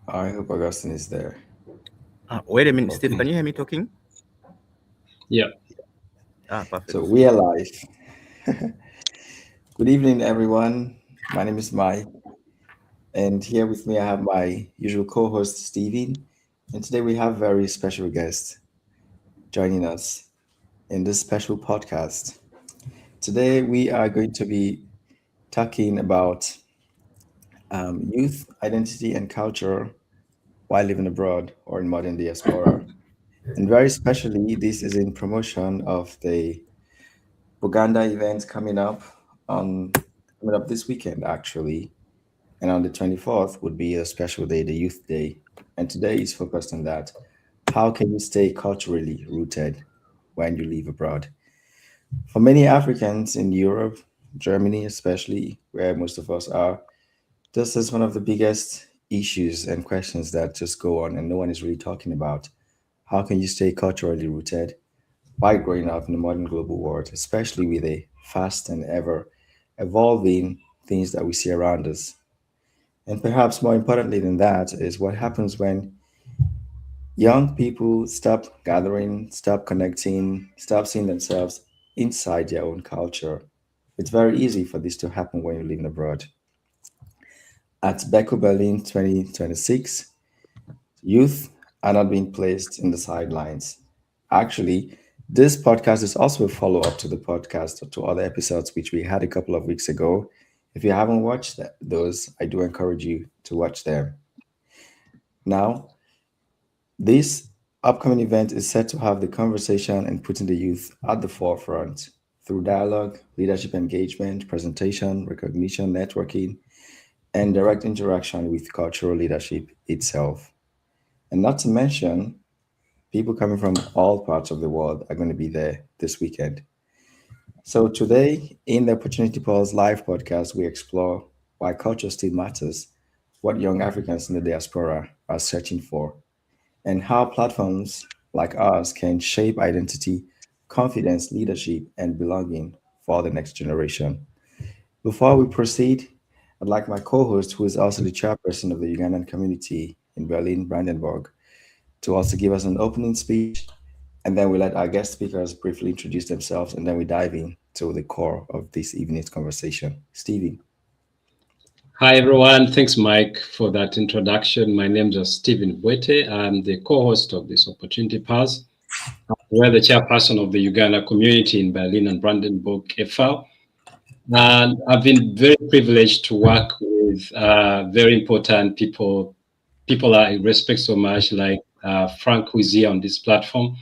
I hope Augustine is there. Wait a minute, Steve. Okay. Can you hear me talking? Yeah. So Perfect. we are live. Good evening, everyone. My name is Mai, and here with me I have my usual co-host Steven. And today we have very special guest joining us in this special podcast. Today we are going to be talking about youth identity and culture while living abroad or in modern diaspora. And very specially, this is in promotion of the Buganda event on coming up this weekend actually. And on the 24th would be a special day, the Youth Day. And today is focused on that. How can you stay culturally rooted when you live abroad? For many Africans in Europe, Germany especially, where most of us are, this is one of the biggest issues and questions that just go on and no one is really talking about. How can you stay culturally rooted by growing up in the modern global world, especially with a fast and ever evolving things that we see around us? And perhaps more importantly than that is what happens when young people stop gathering, stop connecting, stop seeing themselves inside their own culture. It's very easy for this to happen when you're living abroad. At Beko Berlin 2026, youth are not being placed in the sidelines. Actually, this podcast is also a follow up to the podcast or to other episodes which we had a couple of weeks ago. If you haven't watched those, I do encourage you to watch them. Now, this upcoming event is set to have the conversation and putting the youth at the forefront through dialogue, leadership engagement, presentation, recognition, networking, and direct interaction with cultural leadership itself. And not to mention, people coming from all parts of the world are going to be there this weekend. So, today in the Opportunity Pulse live podcast, we explore why culture still matters, what young Africans in the diaspora are searching for, and how platforms like ours can shape identity, confidence, leadership, and belonging for the next generation. Before we proceed, I'd like my co host, who is also the chairperson of the Ugandan community in Berlin, Brandenburg, to also give us an opening speech, and then we let our guest speakers briefly introduce themselves, and then we dive into the core of this evening's conversation. Stevie. Hi, everyone. Thanks, Mike, for that introduction. My name is Stephen Bwete. I'm the co-host of this Opportunity Pulse. We're the chairperson of the Uganda community in Berlin and Brandenburg, FL. And I've been very privileged to work with very important people I respect so much, like Frank, who is here on this platform,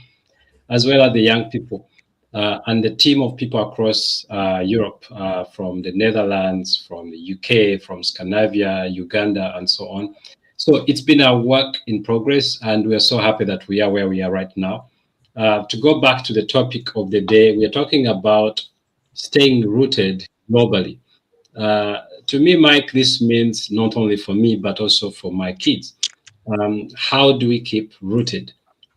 as well as the young people and the team of people across Europe, from the Netherlands, from the UK, from Scandinavia, Uganda, and so on. So it's been a work in progress, and we are so happy that we are where we are right now. To go back to the topic of the day, we are talking about staying rooted globally. To me, Mike, this means not only for me, but also for my kids. How do we keep rooted?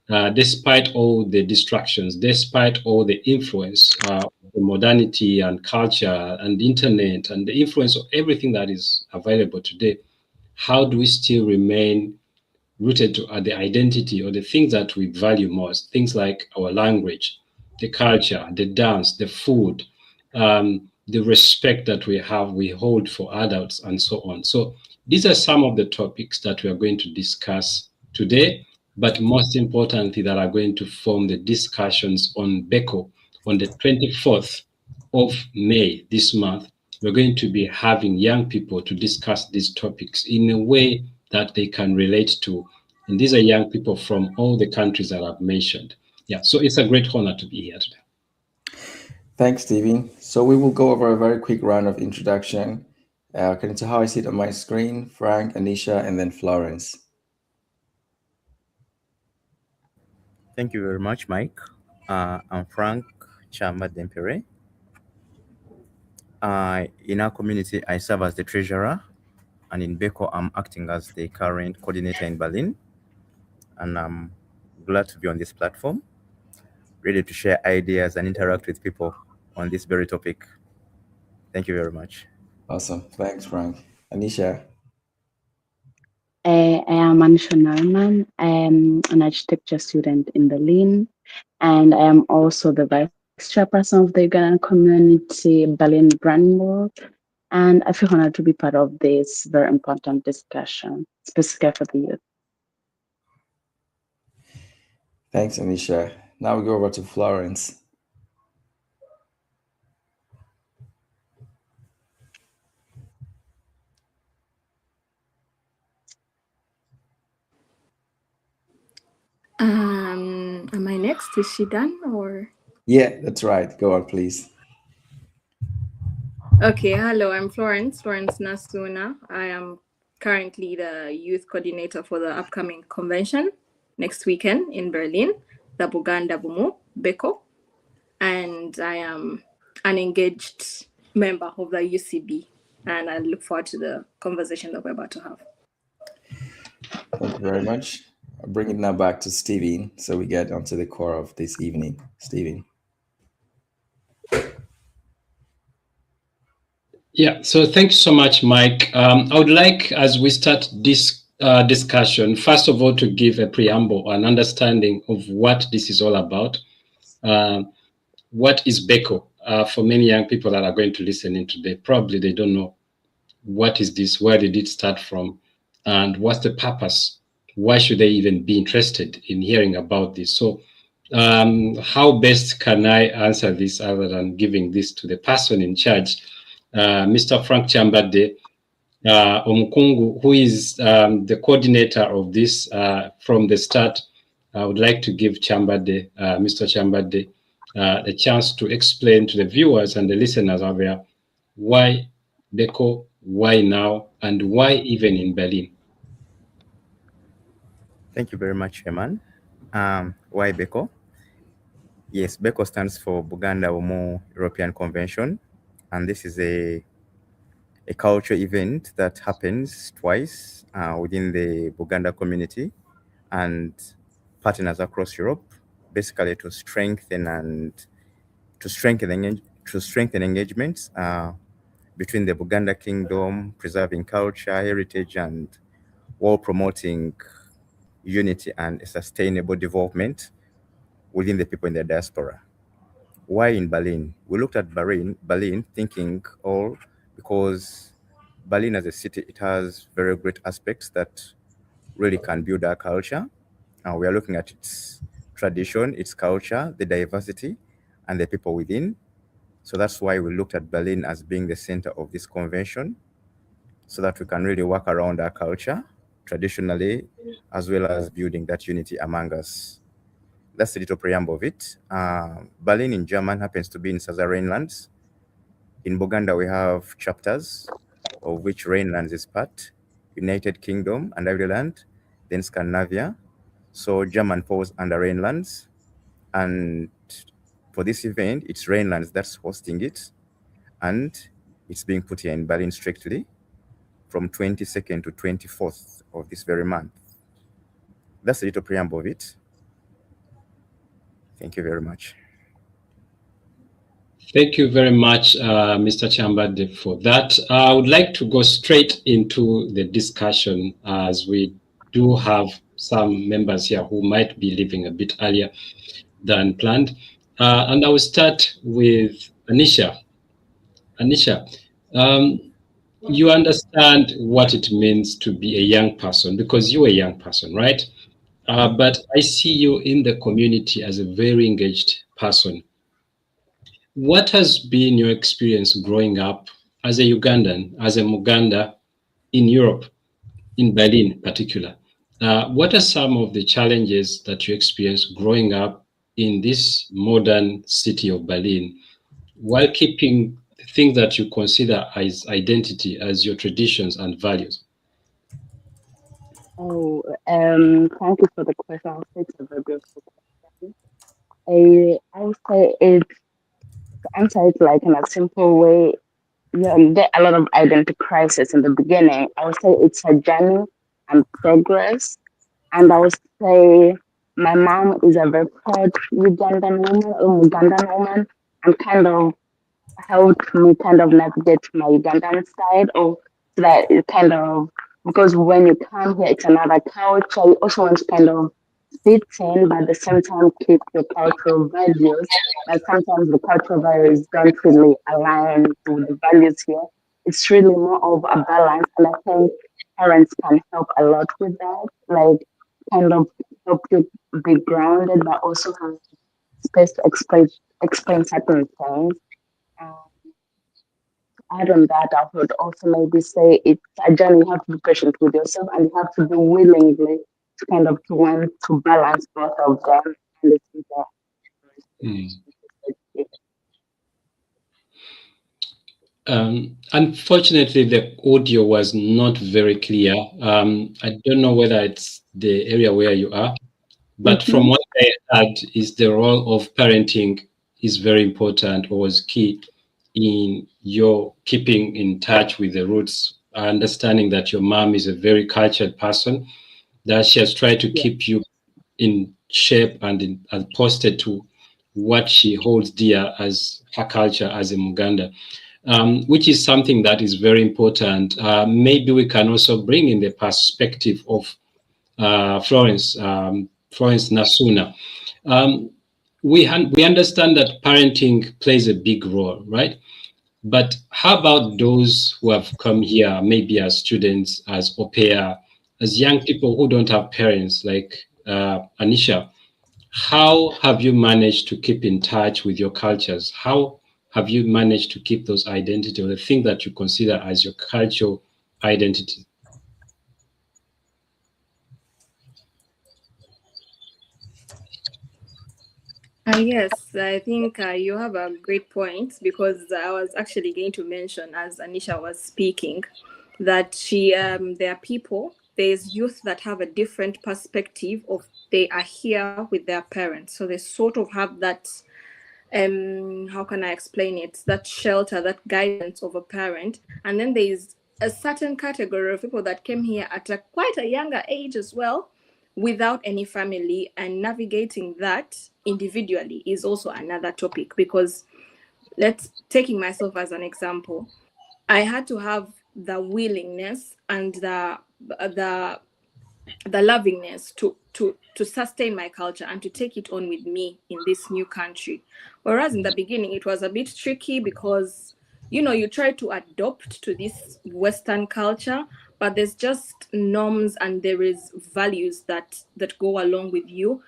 Despite all the distractions, despite all the influence of the modernity and culture and internet and the influence of everything that is available today, how do we still remain rooted to the identity or the things that we value most? Things like our language, the culture, the dance, the food, the respect that we hold for adults, and so on. So these are some of the topics that we are going to discuss today, but most importantly, that are going to form the discussions on BECO on the 24th of May this month. We're going to be having young people to discuss these topics in a way that they can relate to. And these are young people from all the countries that I've mentioned. Yeah, so it's a great honor to be here today. Thanks, Stevie. So we will go over a very quick round of introduction. According to how I see it on my screen, Frank, Anisha, and then Florence. Thank you very much, Mike. I'm Frank Chamba Dempere. In our community, I serve as the treasurer, and in Beko, I'm acting as the current coordinator in Berlin. And I'm glad to be on this platform, ready to share ideas and interact with people on this very topic. Thank you very much. Awesome. Thanks, Frank. Anisha. I am Anisha Norman. I am an architecture student in Berlin, and I am also the vice chairperson of the Ugandan community Berlin Brandenburg. And I feel honored to be part of this very important discussion, specifically for the youth. Thanks, Anisha. Now we go over to Florence. Am I next? Is she done or? Yeah, that's right. Go on, please. Okay, hello, I'm Florence Nasuna. I am currently the youth coordinator for the upcoming convention next weekend in Berlin, the Buganda Bumu, Beko. And I am an engaged member of the UCB. And I look forward to the conversation that we're about to have. Thank you very much. I'll bring it now back to Steven so we get onto the core of this evening. Steven. Yeah, so thanks so much, Mike. I would like, as we start this discussion, first of all, to give a preamble, an understanding of what this is all about. What is Beko? For many young people that are going to listen in today, probably they don't know what is this, where did it start from, and what's the purpose? Why should they even be interested in hearing about this? So how best can I answer this other than giving this to the person in charge, Mr. Frank Chambade, Omukungu, who is the coordinator of this from the start. I would like to give Chambade, Mr. Chambade, a chance to explain to the viewers and the listeners out there why Beko, why now, and why even in Berlin. Thank you very much, Eman. Why Beko? Yes, Beko stands for Buganda Umo European Convention, and this is a cultural event that happens twice within the Buganda community and partners across Europe, basically to strengthen engagements between the Buganda Kingdom, preserving culture, heritage, and while promoting unity and sustainable development within the people in the diaspora. Why in Berlin? We looked at Berlin thinking all because Berlin as a city, it has very great aspects that really can build our culture. We are looking at its tradition, its culture, the diversity, and the people within. So that's why we looked at Berlin as being the center of this convention, so that we can really work around our culture traditionally, as well as building that unity among us. That's a little preamble of it. Berlin in German happens to be in Southern Rhinelands. In Buganda, we have chapters, of which Rhinelands is part, United Kingdom and Ireland, then Scandinavia. So German falls under Rhinelands. And for this event, it's Rhinelands that's hosting it. And it's being put here in Berlin strictly from 22nd to 24th of this very month. That's a little preamble of it. Thank you very much. Thank you very much, Mr. Chambade, for that. I would like to go straight into the discussion as we do have some members here who might be leaving a bit earlier than planned. And I will start with Anisha. Anisha, you understand what it means to be a young person because you're a young person, right? But I see you in the community as a very engaged person. What has been your experience growing up as a Ugandan, as a Muganda in Europe, in Berlin in particular? What are some of the challenges that you experienced growing up in this modern city of Berlin while keeping the things that you consider as identity, as your traditions and values? Thank you for the question. I would say it's a very beautiful question. I would say it's to answer it like in a simple way. You get a lot of identity crisis in the beginning. I would say it's a journey and progress. And I would say my mom is a very proud Ugandan woman, and kind of helped me kind of navigate my Ugandan side, or so that it kind of because when you come here, it's another culture. You also want to kind of fit in, but at the same time keep your cultural values. But sometimes the cultural values don't really align with the values here. It's really more of a balance, and I think parents can help a lot with that. Like, kind of help you be grounded, but also have space to explain certain things. Um, Add on that, I would also maybe say it's a journey. You have to be patient with yourself, and you have to be willingly to kind of to want to balance both of them. And it's Unfortunately, the audio was not very clear. I don't know whether it's the area where you are, but from what I heard, is the role of parenting is very important or was key in your keeping in touch with the roots, understanding that your mom is a very cultured person, that she has tried to keep you in shape and posted to what she holds dear as her culture as a Muganda, which is something that is very important. Maybe we can also bring in the perspective of Florence Nasuna. We understand that parenting plays a big role, right? But how about those who have come here, maybe as students, as au pair, as young people who don't have parents, like Anisha? How have you managed to keep in touch with your cultures? How have you managed to keep those identity or the thing that you consider as your cultural identity? Yes, I think you have a great point, because I was actually going to mention, as Anisha was speaking, that there are people, there's youth that have a different perspective of they are here with their parents. So they sort of have that, how can I explain it? That shelter, that guidance of a parent. And then there's a certain category of people that came here at quite a younger age as well, without any family, and navigating that individually is also another topic. Because let's taking myself as an example, I had to have the willingness and the lovingness to sustain my culture and to take it on with me in this new country. Whereas in the beginning it was a bit tricky, because you try to adopt to this Western culture, but there's just norms and there is values that go along with you,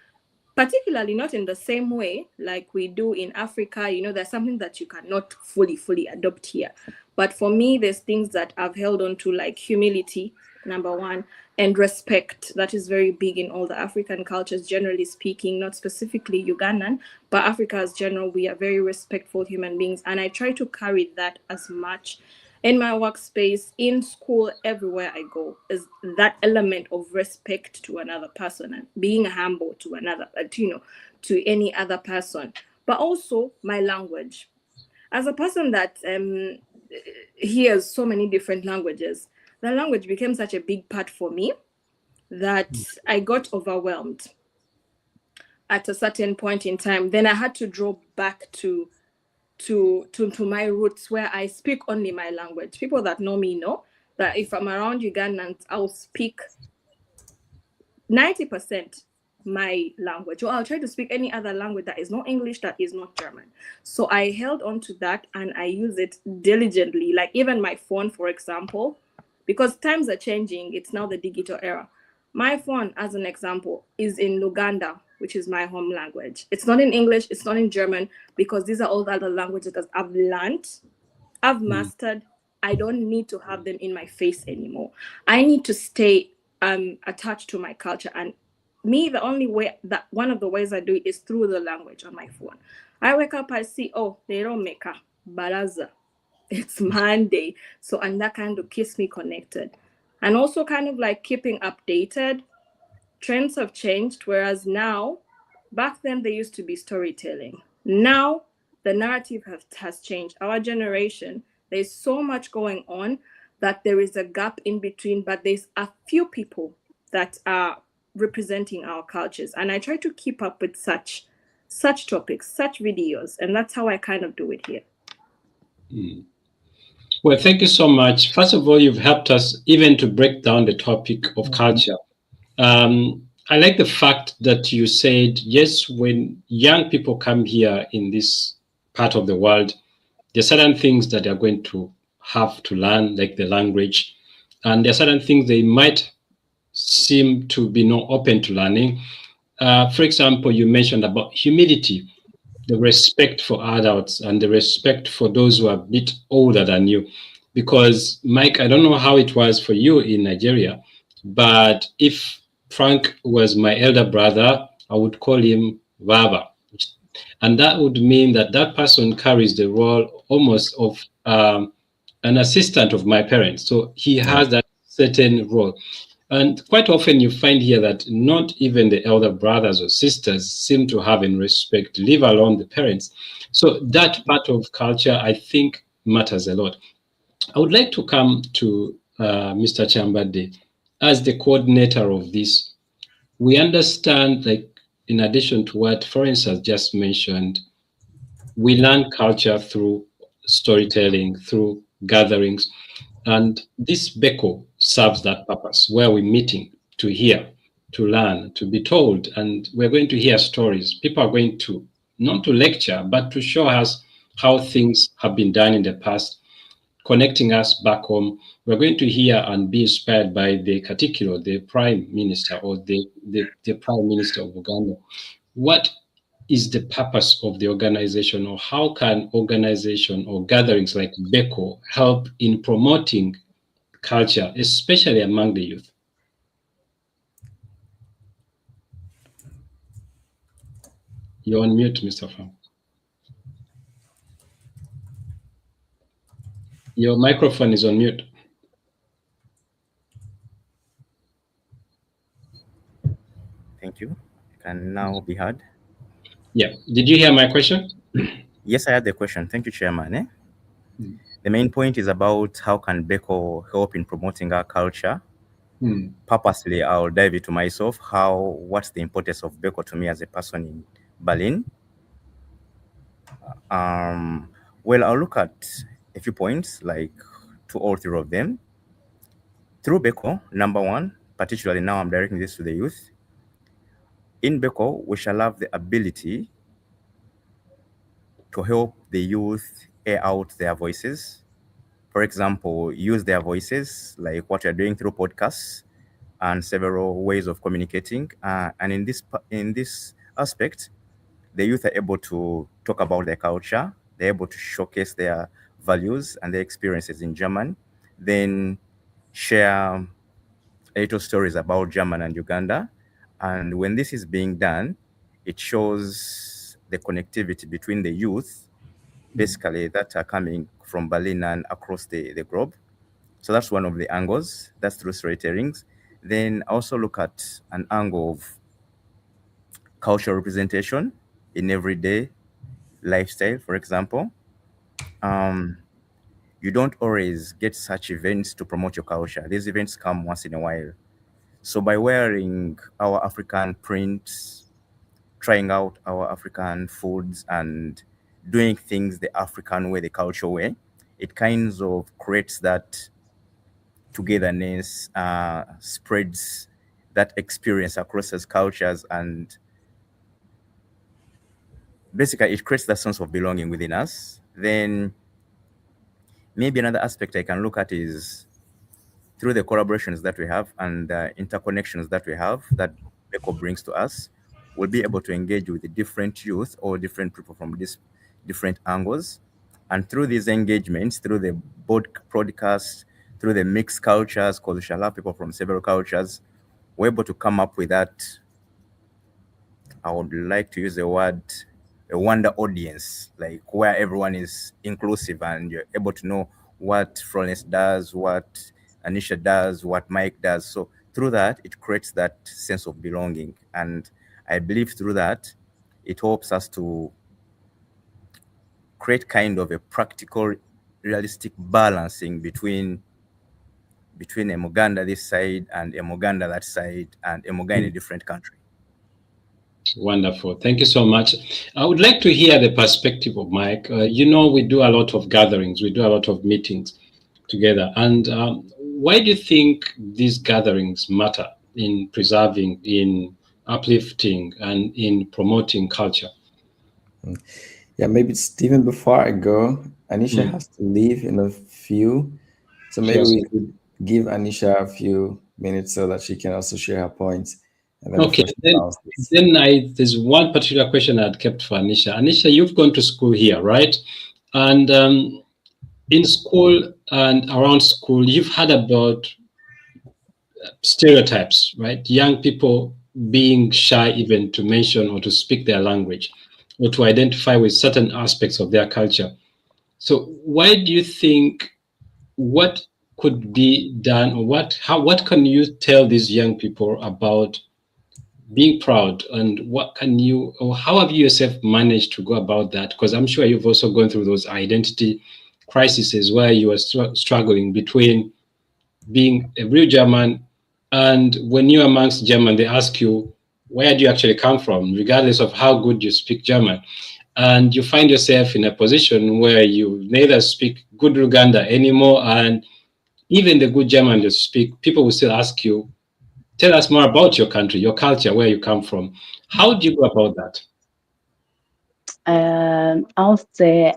particularly not in the same way like we do in Africa. There's something that you cannot fully adopt here. But for me, there's things that I've held on to, like humility, number one, and respect. That is very big in all the African cultures, generally speaking, not specifically Ugandan, but Africa as general. We are very respectful human beings. And I try to carry that as much in my workspace, in school, everywhere I go, is that element of respect to another person and being humble to another, to any other person. But also my language. As a person that hears so many different languages, the language became such a big part for me that I got overwhelmed at a certain point in time. Then I had to draw back to my roots, where I speak only my language. People that know me know that if I'm around Ugandans, I'll speak 90% my language, or I'll try to speak any other language that is not English, that is not German. So I held on to that and I use it diligently. Like even my phone, for example, because times are changing, it's now the digital era. My phone, as an example, is in Luganda, which is my home language. It's not in English, it's not in German, because these are all the other languages that I've learned, I've mastered. I don't need to have them in my face anymore. I need to stay attached to my culture. And me, the only way, that one of the ways I do it is through the language on my phone. I wake up, I see, oh, Lero Meka, Baraza. It's Monday. So, and that kind of keeps me connected. And also kind of like keeping updated. Trends have changed, whereas now, back then there used to be storytelling. Now the narrative has changed. Our generation, there's so much going on that there is a gap in between, but there's a few people that are representing our cultures. And I try to keep up with such topics, such videos, and that's how I kind of do it here. Well, thank you so much. First of all, you've helped us even to break down the topic of culture. I like the fact that you said, yes, when young people come here in this part of the world, there are certain things that they're going to have to learn, like the language. And there are certain things they might seem to be not open to learning. For example, you mentioned about humility, the respect for adults and the respect for those who are a bit older than you. Because, Mike, I don't know how it was for you in Nigeria, but if Frank was my elder brother, I would call him Baba. And that would mean that that person carries the role almost of an assistant of my parents. So he has that certain role. And quite often you find here that not even the elder brothers or sisters seem to have in respect, leave alone the parents. So that part of culture, I think, matters a lot. I would like to come to Mr. Chambade as the coordinator of this. We understand, like, in addition to what Florence has just mentioned, we learn culture through storytelling, through gatherings. And this Beko serves that purpose, where we're meeting to hear, to learn, to be told. And we're going to hear stories. People are going to, not to lecture, but to show us how things have been done in the past, connecting us back home. We're going to hear and be inspired by the Katikiro, the Prime Minister, or the Prime Minister of Uganda. What is the purpose of the organization, or how can organization or gatherings like Beko help in promoting culture, especially among the youth? You're on mute, Mr. Pham. Your microphone is on mute. Thank you. Can now be heard? Yeah. Did you hear my question? Yes, I had the question. Thank you, Chairman. The main point is about how can Beko help in promoting our culture. Purposely, I'll dive into myself. What's the importance of Beko to me as a person in Berlin? Well, I'll look at a few points, like 2 or 3 of them. Through Beko, number one, particularly now I'm directing this to the youth. In Beko, we shall have the ability to help the youth air out their voices. For example, use their voices, like what we're doing through podcasts and several ways of communicating. And in this aspect, the youth are able to talk about their culture. They're able to showcase their values and their experiences in German. Then share little stories about German and Uganda. And when this is being done, it shows the connectivity between the youth, basically, that are coming from Berlin and across the globe. So that's one of the angles. That's through storytellings. Then also look at an angle of cultural representation in everyday lifestyle. For example, you don't always get such events to promote your culture. These events come once in a while. So by wearing our African prints, trying out our African foods, and doing things the African way, the cultural way, it kind of creates that togetherness, spreads that experience across as cultures, and basically it creates that sense of belonging within us. Then maybe another aspect I can look at is through the collaborations that we have and the interconnections that we have that Beko brings to us, we'll be able to engage with the different youth or different people from these different angles. And through these engagements, through the broadcasts, through the mixed cultures, because we shall have people from several cultures, we're able to come up with that, I would like to use the word, a wonder audience, like where everyone is inclusive and you're able to know what Florence does, what Anisha does, what Mike does. So through that, it creates that sense of belonging. And I believe through that, it helps us to create kind of a practical, realistic balancing between a Muganda this side and a Muganda that side and a Muganda in a different country. Wonderful. Thank you so much. I would like to hear the perspective of Mike. We do a lot of gatherings. We do a lot of meetings. together. And why do you think these gatherings matter in preserving, in uplifting, and in promoting culture? Yeah, maybe Stephen, before I go, Anisha Mm. has to leave in a few. So maybe Sure. we could give Anisha a few minutes so that she can also share her points. And then Okay, before she then bounces. there's one particular question I'd kept for Anisha. Anisha, you've gone to school here, right? And in school and around school, you've heard about stereotypes, right? Young people being shy even to mention or to speak their language or to identify with certain aspects of their culture. So why do you think, what could be done, or what can you tell these young people about being proud, and what can you, or how have you yourself managed to go about that? Because I'm sure you've also gone through those identity crises where you are struggling between being a real German, and when you're amongst German, they ask you, where do you actually come from, regardless of how good you speak German. And you find yourself in a position where you neither speak good Luganda anymore, and even the good German you speak, people will still ask you, tell us more about your country, your culture, where you come from. How do you go about that? I'll say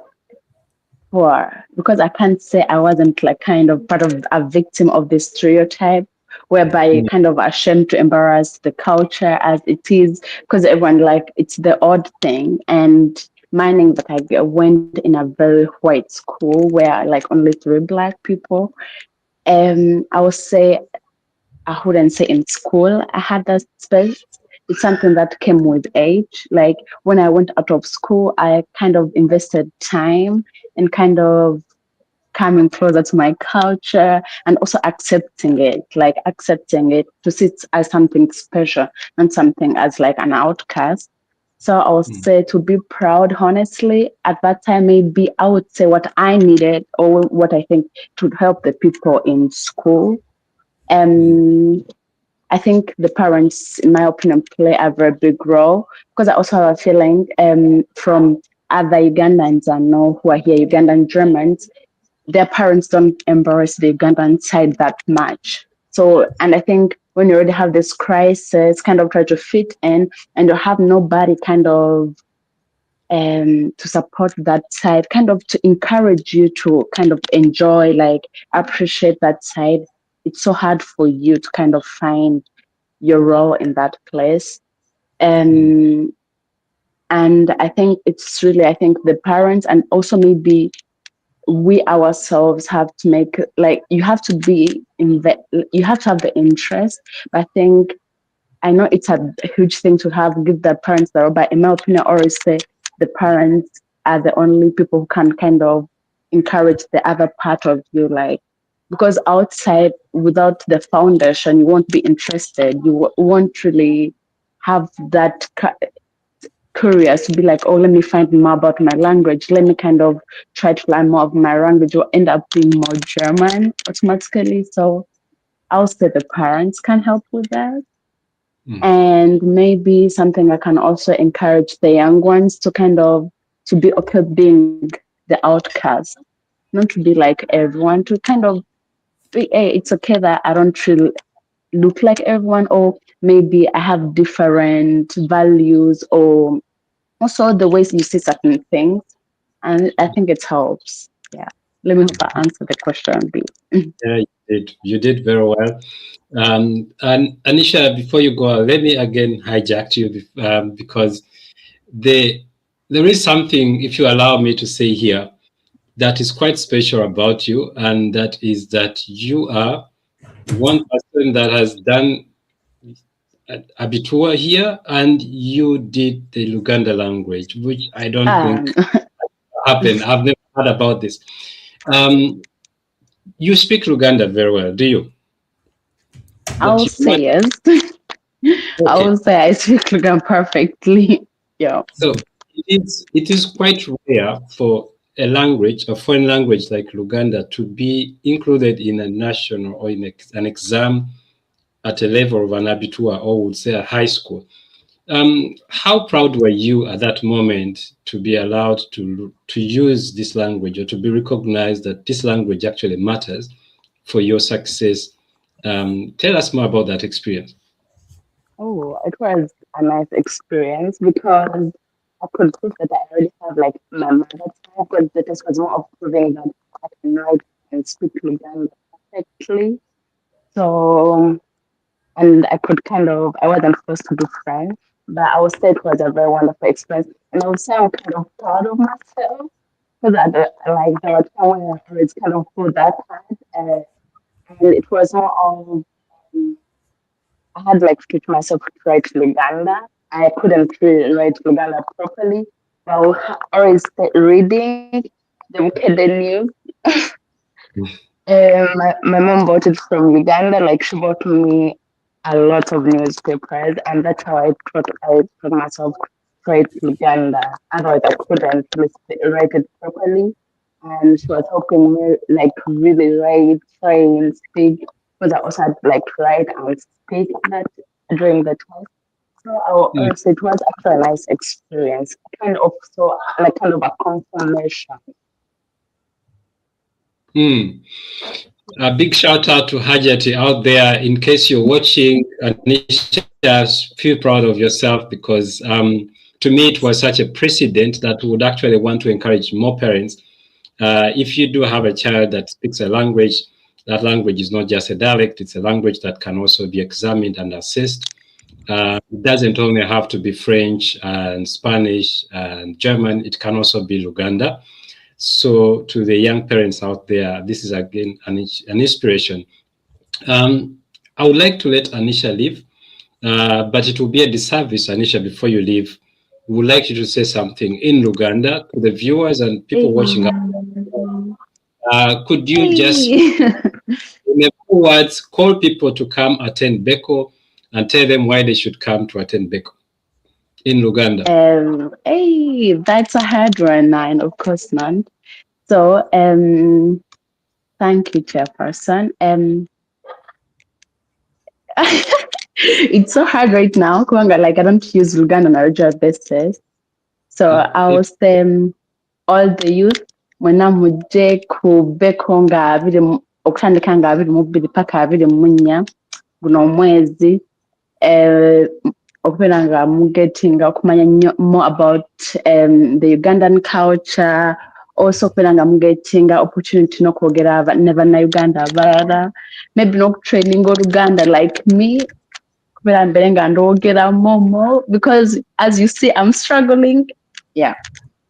because I can't say I wasn't like kind of part of a victim of this stereotype whereby you're kind of ashamed to embarrass the culture as it is, because everyone like it's the odd thing. And mining that I went in a very white school where like only three black people. I would say I wouldn't say in school I had that space. It's something that came with age. Like when I went out of school, I kind of invested time and kind of coming closer to my culture and also accepting it to see it as something special and something as like an outcast. So I would say to be proud, honestly, at that time, maybe I would say what I needed or what I think to help the people in school. Um, I think the parents, in my opinion, play a very big role because I also have a feeling from other Ugandans I know who are here, Ugandan Germans, their parents don't embrace the Ugandan side that much. So, and I think when you already have this crisis, kind of try to fit in and you have nobody kind of to support that side, kind of to encourage you to kind of enjoy, like appreciate that side. It's so hard for you to kind of find your role in that place. And I think it's really, I think the parents and also maybe we ourselves have to make like you have to be you have to have the interest. But I think I know it's a huge thing to have give the parents the role, but in my opinion, I always say the parents are the only people who can kind of encourage the other part of you, like because outside without the foundation, you won't be interested. You won't really have that curious to be like, oh, let me find more about my language. Let me kind of try to learn more of my language. You'll end up being more German automatically. So I'll say the parents can help with that. And maybe something I can also encourage the young ones to kind of to be okay being the outcast, not to be like everyone, to kind of be, hey, it's okay that I don't really look like everyone, or maybe I have different values, or also the ways you see certain things. And I think it helps. Yeah. Let me hope I answer the question a bit. Yeah, you did very well. And Anisha, before you go, let me again hijack you because there is something, if you allow me to say here, that is quite special about you, and that is that you are one person that has done Abitua here, and you did the Luganda language, which I don't think happened. I've never heard about this. You speak Luganda very well, do you? I'll say yes. I Okay. will say I speak Lugan perfectly. Yeah. So it is quite rare for a language, a foreign language like Luganda, to be included in a national or in an exam at a level of an abitua, or would say a high school. How proud were you at that moment to be allowed to use this language, or to be recognized that this language actually matters for your success? Tell us more about that experience. Oh, it was a nice experience because I could prove that I already have like my mother tongue, but the test was more of proving that I can write and speak Luganda perfectly. So, and I could I wasn't forced to do French, but I would say it was a very wonderful experience. And I would say I'm kind of proud of myself because like there were times when I was kind of pulled that part, and it was more of um, I had like to teach myself to write Luganda. I couldn't really write Luganda properly. But I would always start reading the Mukede news. My mom bought it from Uganda. Like she bought me a lot of newspapers, and that's how I taught myself to write Uganda. Otherwise, I couldn't write it properly. And she was helping me like really write, try and speak, because I also had like write and speak that during the test. So I will Mm. say it was actually a nice experience, kind of so like kind of a confirmation. Mm. A big shout out to Hajati out there. In case you're watching, Anisha, feel proud of yourself, because to me it was such a precedent that we would actually want to encourage more parents. If you do have a child that speaks a language, that language is not just a dialect, it's a language that can also be examined and assessed. It doesn't only have to be French and Spanish and German, it can also be Luganda. So, to the young parents out there, this is again an inspiration. I would like to let Anisha leave, but it will be a disservice, Anisha, before you leave. We would like you to say something in Luganda to the viewers and people watching. Could you just, Hey. in a few words, call people to come attend Beko and tell them why they should come to attend Beko in Luganda? Hey, that's a hard one, nine, of course, none. So, thank you, Chairperson. It's so hard right now. Kwanga, like I don't use Luganda on a regular basis. So I will say all the youth mwena mujje ku Beko nga okutandika nga 22 paka 24 guno omwezi okubeera nga mugetinga okumanya nnyo more about the Ugandan culture, also okubeera nga mugetinga opportunity n'okwogera ne bannayuganda abalala, maybe n'okutraininga Oluganda like me kubeera mbere nga ndwogera momo, because as you see I'm struggling. Yeah.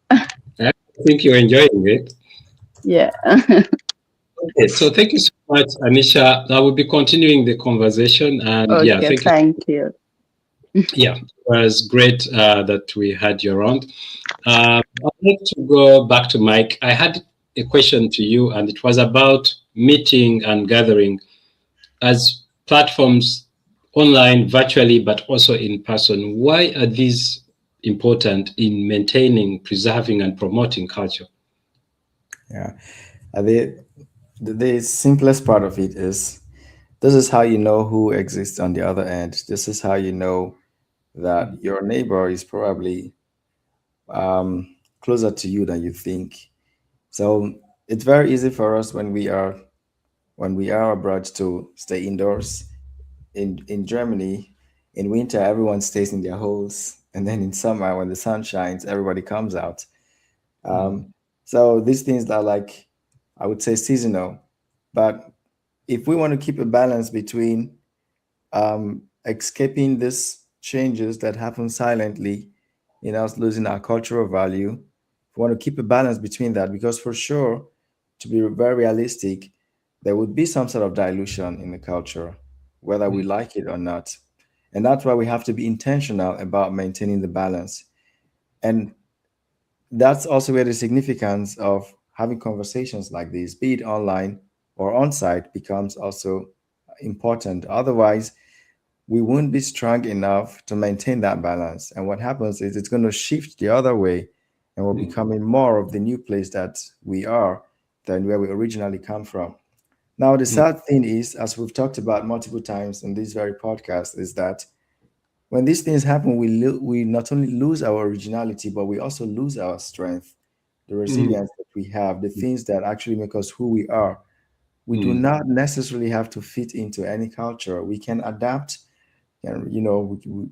I think you're enjoying it. Yeah. Okay, so thank you so much, Anisha. I will be continuing the conversation, and yeah, Okay, thank you. Yeah, it was great that we had you around. I'd like to go back to Mike. I had a question to you, and it was about meeting and gathering as platforms online, virtually, but also in person. Why are these important in maintaining, preserving, and promoting culture? Yeah. The simplest part of it is this is how you know who exists on the other end. This is how you know that your neighbor is probably closer to you than you think. So it's very easy for us when we are abroad to stay indoors. In Germany, in winter everyone stays in their holes, and then in summer when the sun shines, everybody comes out. Um, so these things are like, I would say, seasonal. But if we want to keep a balance between escaping these changes that happen silently in us losing our cultural value, we want to keep a balance between that, because for sure, to be very realistic, there would be some sort of dilution in the culture, whether we like it or not. And that's why we have to be intentional about maintaining the balance. And that's also where the significance of having conversations like this, be it online or on site, becomes also important. Otherwise, we won't be strong enough to maintain that balance. And what happens is it's going to shift the other way, and we're becoming more of the new place that we are than where we originally come from. Now, the sad thing is, as we've talked about multiple times in this very podcast, is that when these things happen, we not only lose our originality, but we also lose our strength, the resilience that we have, the things that actually make us who we are. We do not necessarily have to fit into any culture. We can adapt, and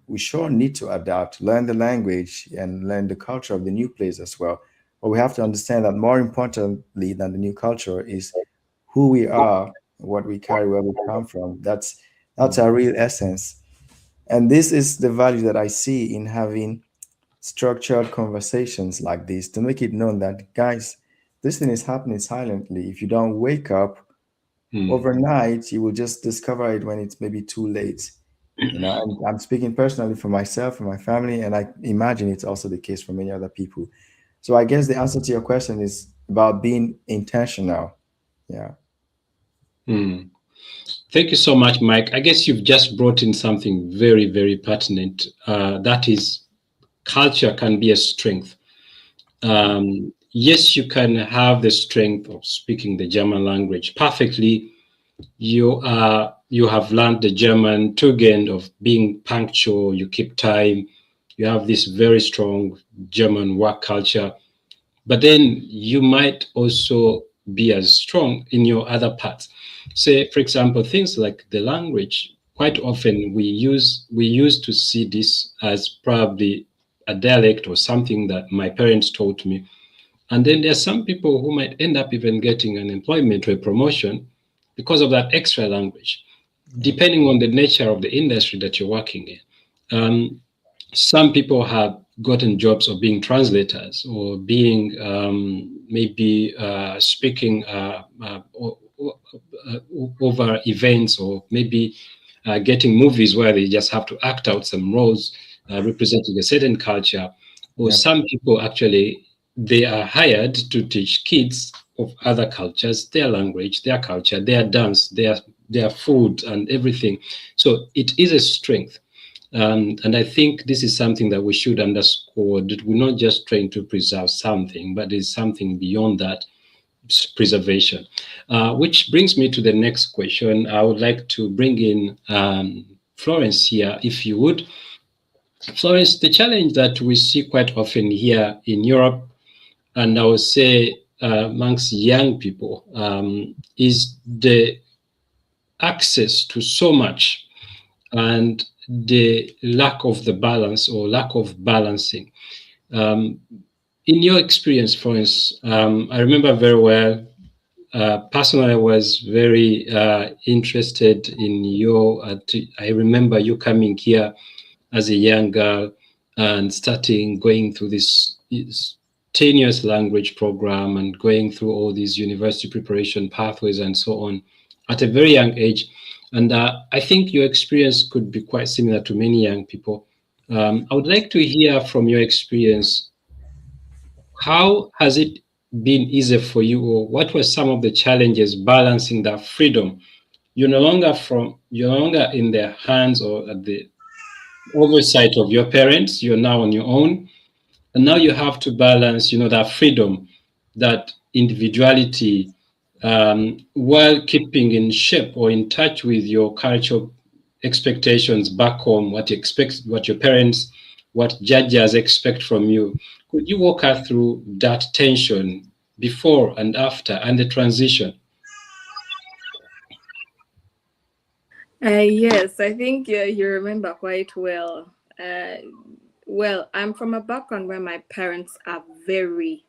we sure need to adapt, learn the language, and learn the culture of the new place as well. But we have to understand that more importantly than the new culture is who we are, what we carry, where we come from. That's our real essence. And this is the value that I see in having structured conversations like this, to make it known that, guys, this thing is happening silently. If you don't wake up overnight, you will just discover it when it's maybe too late. And I'm speaking personally for myself and my family, and I imagine it's also the case for many other people. So I guess the answer to your question is about being intentional. Yeah. Thank you so much, Mike. I guess you've just brought in something very, very pertinent. That is, culture can be a strength. Yes, you can have the strength of speaking the German language perfectly. You have learned the German Tugend of being punctual, you keep time, you have this very strong German work culture. But then you might also be as strong in your other parts. Say, for example, things like the language. Quite often we used to see this as probably a dialect or something that my parents taught me. And then there are some people who might end up even getting an employment or a promotion because of that extra language, depending on the nature of the industry that you're working in. Some people have gotten jobs of being translators or being maybe speaking over events, or maybe getting movies where they just have to act out some roles representing a certain culture. Or some people actually, they are hired to teach kids of other cultures their language, their culture, their dance, their food and everything. So it is a strength. And I think this is something that we should underscore, that we're not just trying to preserve something, but there's something beyond that preservation. Which brings me to the next question. I would like to bring in Florence here, if you would. Florence, the challenge that we see quite often here in Europe, and I would say amongst young people, is the access to so much and the lack of the balance or lack of balancing. In your experience, for instance, I remember very well, personally, I was very interested in I remember you coming here as a young girl and going through this tenuous language program and going through all these university preparation pathways and so on at a very young age. And I think your experience could be quite similar to many young people. I would like to hear from your experience, how has it been easier for you, or what were some of the challenges balancing that freedom? You're no longer in the hands or at the oversight of your parents. You're now on your own, and now you have to balance, that freedom, that individuality, while keeping in shape or in touch with your cultural expectations back home, what your parents, what judges expect from you. Could you walk us through that tension before and after, and the transition? Yes, I think you remember quite well. Well, I'm from a background where my parents are very,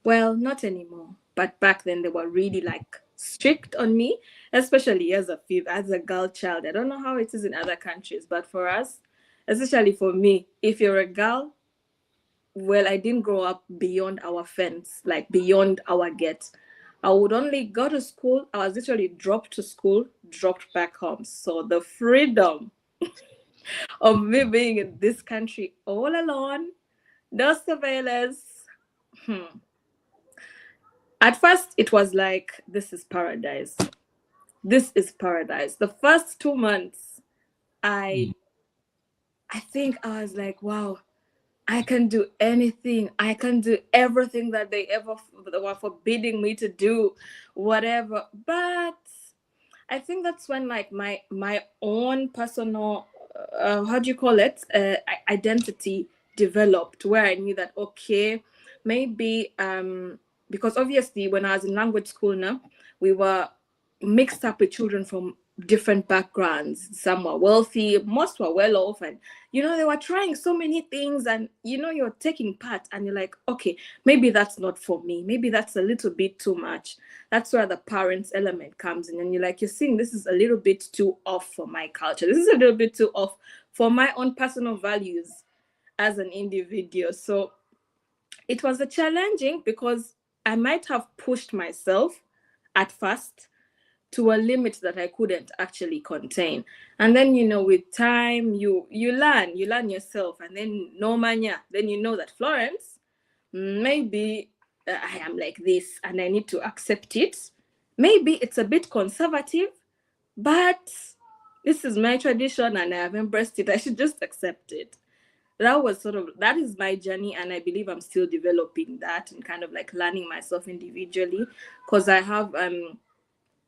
well, not anymore, but back then they were really like strict on me, especially as a girl child. I don't know how it is in other countries, but for us, especially for me, if you're a girl, well, I didn't grow up beyond our fence, like beyond our gate. I would only go to school. I was literally dropped to school, dropped back home. So the freedom of me being in this country all alone, no surveillance. At first, it was like, this is paradise. This is paradise. The first 2 months, I think I was like, wow, I can do anything. I can do everything that they were forbidding me to do, whatever. But I think that's when like my own personal how do you call it, identity developed, where I knew that, okay, maybe because obviously when I was in language school now, we were mixed up with children from different backgrounds. Some were wealthy, most were well off, and they were trying so many things, and you're taking part, and you're like, okay, maybe that's not for me, maybe that's a little bit too much. That's where the parents element comes in, and you're seeing this is a little bit too off for my culture, this is a little bit too off for my own personal values as an individual. So it was a challenging, because I might have pushed myself at first to a limit that I couldn't actually contain. And then, with time, you learn yourself, and then no mania, then that Florence, maybe I am like this and I need to accept it. Maybe it's a bit conservative, but this is my tradition and I have embraced it. I should just accept it. That is my journey, and I believe I'm still developing that and kind of like learning myself individually, because I have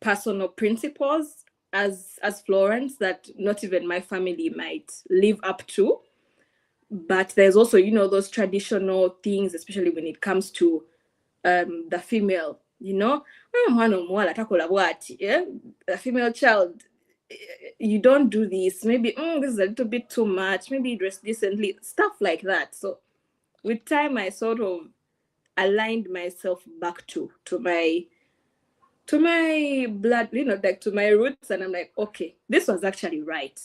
personal principles as Florence that not even my family might live up to. But there's also, those traditional things, especially when it comes to the female, the female child, you don't do this, maybe this is a little bit too much, maybe dress decently, stuff like that. So with time, I sort of aligned myself back to my blood, like to my roots, and I'm like, okay, this was actually right.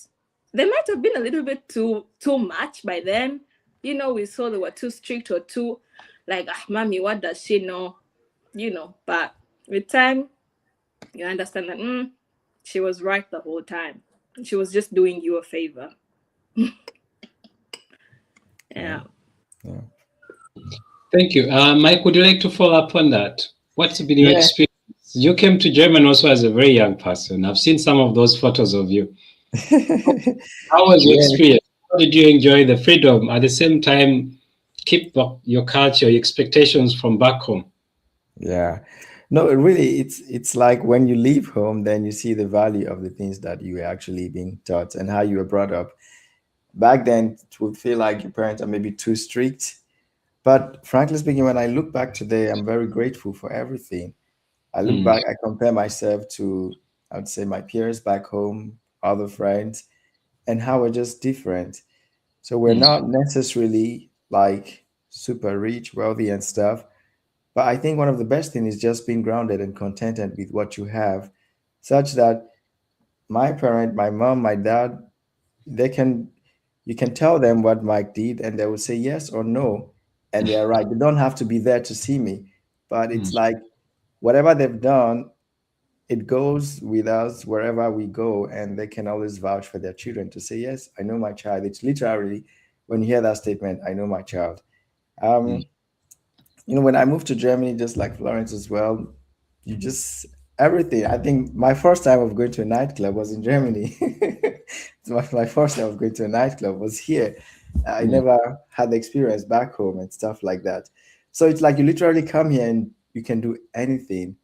They might have been a little bit too much by then. We saw they were too strict or too like, mommy, what does she know? But with time, you understand that she was right the whole time. She was just doing you a favor. Yeah. Thank you. Mike, would you like to follow up on that? What's been your experience? You came to Germany also as a very young person. I've seen some of those photos of you. How was your experience? How did you enjoy the freedom? At the same time, keep your culture, your expectations from back home? Yeah. No, really, it's like when you leave home, then you see the value of the things that you were actually being taught and how you were brought up. Back then, it would feel like your parents are maybe too strict. But frankly speaking, when I look back today, I'm very grateful for everything. I look back, I compare myself to, I would say, my peers back home, other friends, and how we're just different. So we're not necessarily like super rich, wealthy, and stuff. But I think one of the best things is just being grounded and contented with what you have, such that my parent, my mom, my dad, they can, you can tell them what Mike did and they will say yes or no. And they're right. They don't have to be there to see me. But it's like whatever they've done, it goes with us wherever we go, and they can always vouch for their children to say, yes, I know my child. It's literally when you hear that statement, I know my child. Um, when I moved to Germany, just like Florence as well, you just everything. I think my first time of going to a nightclub was in Germany. my first time of going to a nightclub was here. I never had the experience back home and stuff like that. So it's like you literally come here and you can do anything.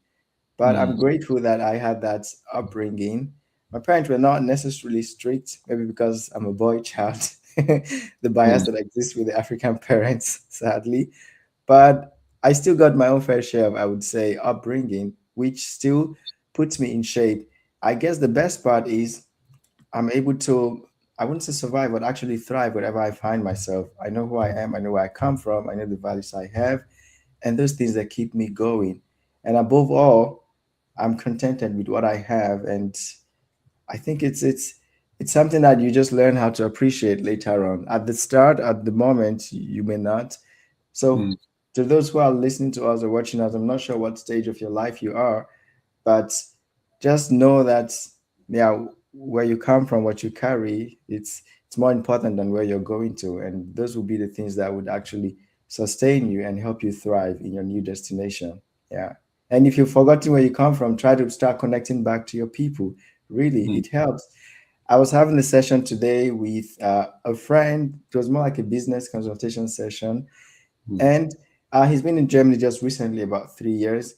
But I'm grateful that I had that upbringing. My parents were not necessarily strict, maybe because I'm a boy child, the bias that exists with the African parents, sadly. But I still got my own fair share of, I would say, upbringing, which still puts me in shape. I guess the best part is I'm able to, I wouldn't say survive, but actually thrive wherever I find myself. I know who I am, I know where I come from, I know the values I have, and those things that keep me going. And above all, I'm contented with what I have. And I think it's something that you just learn how to appreciate later on. At the start, at the moment, you may not. So to those who are listening to us or watching us, I'm not sure what stage of your life you are, but just know that where you come from, what you carry, it's more important than where you're going to. And those will be the things that would actually sustain you and help you thrive in your new destination. Yeah. And if you've forgotten where you come from, try to start connecting back to your people. Really, it helps. I was having a session today with a friend. It was more like a business consultation session. And he's been in Germany just recently, about 3 years,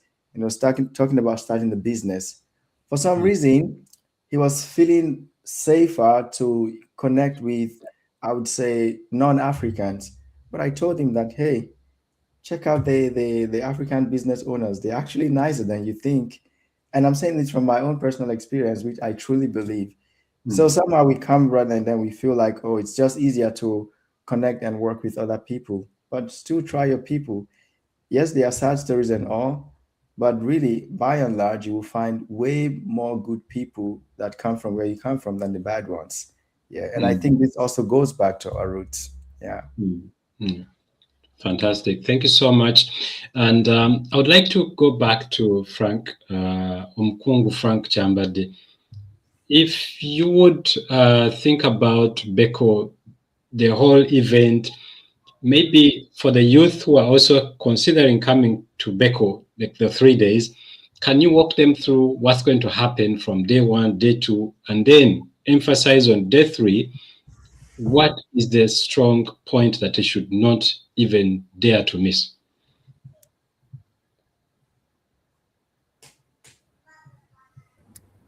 talking about starting the business. For some reason, he was feeling safer to connect with, I would say, non-Africans. But I told him that, hey, check out the African business owners. They're actually nicer than you think. And I'm saying this from my own personal experience, which I truly believe. So somehow we come rather and then we feel like, oh, it's just easier to connect and work with other people. But still try your people. Yes, there are sad stories and all, but really, by and large, you will find way more good people that come from where you come from than the bad ones. Yeah, and I think this also goes back to our roots. Yeah. Fantastic. Thank you so much. And I would like to go back to Frank, Umkungu Frank Chambade. If you would think about Beko, the whole event, maybe for the youth who are also considering coming to Beko, like the 3 days, can you walk them through what's going to happen from day 1, day 2, and then emphasize on day 3, what is the strong point that they should not even dare to miss?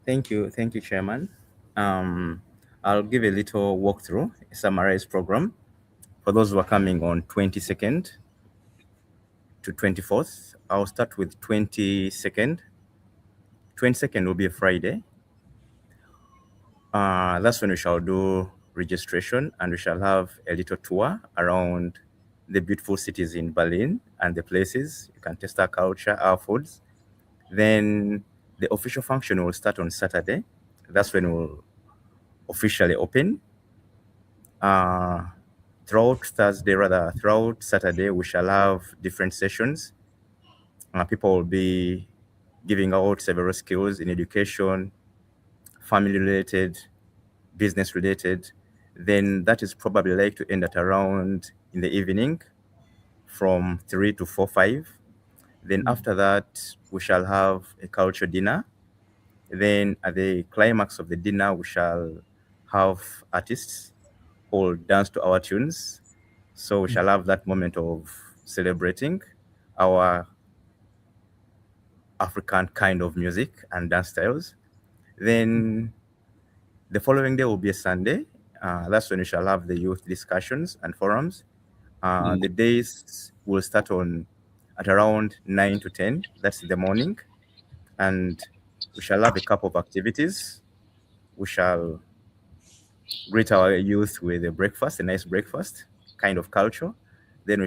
Thank you, Chairman. I'll give a little walkthrough, a summarized program for those who are coming on 22nd to 24th. I'll start with 22nd. 22nd will be a Friday. That's when we shall do registration, and we shall have a little tour around the beautiful cities in Berlin and the places. You can taste our culture, our foods. Then the official function will start on Saturday. That's when we'll officially open. Throughout Saturday, we shall have different sessions. People will be giving out several skills in education, family related, business related. Then that is probably like to end at around in the evening from 3 to 4, 5. Then after that, we shall have a culture dinner. Then at the climax of the dinner, we shall have artists who will dance to our tunes. So we shall have that moment of celebrating our African kind of music and dance styles. Then the following day will be a Sunday. That's when we shall have the youth discussions and forums. The days will start on at around 9 to 10. That's in the morning. And we shall have a couple of activities. We shall greet our youth with a breakfast, a nice breakfast kind of culture. Then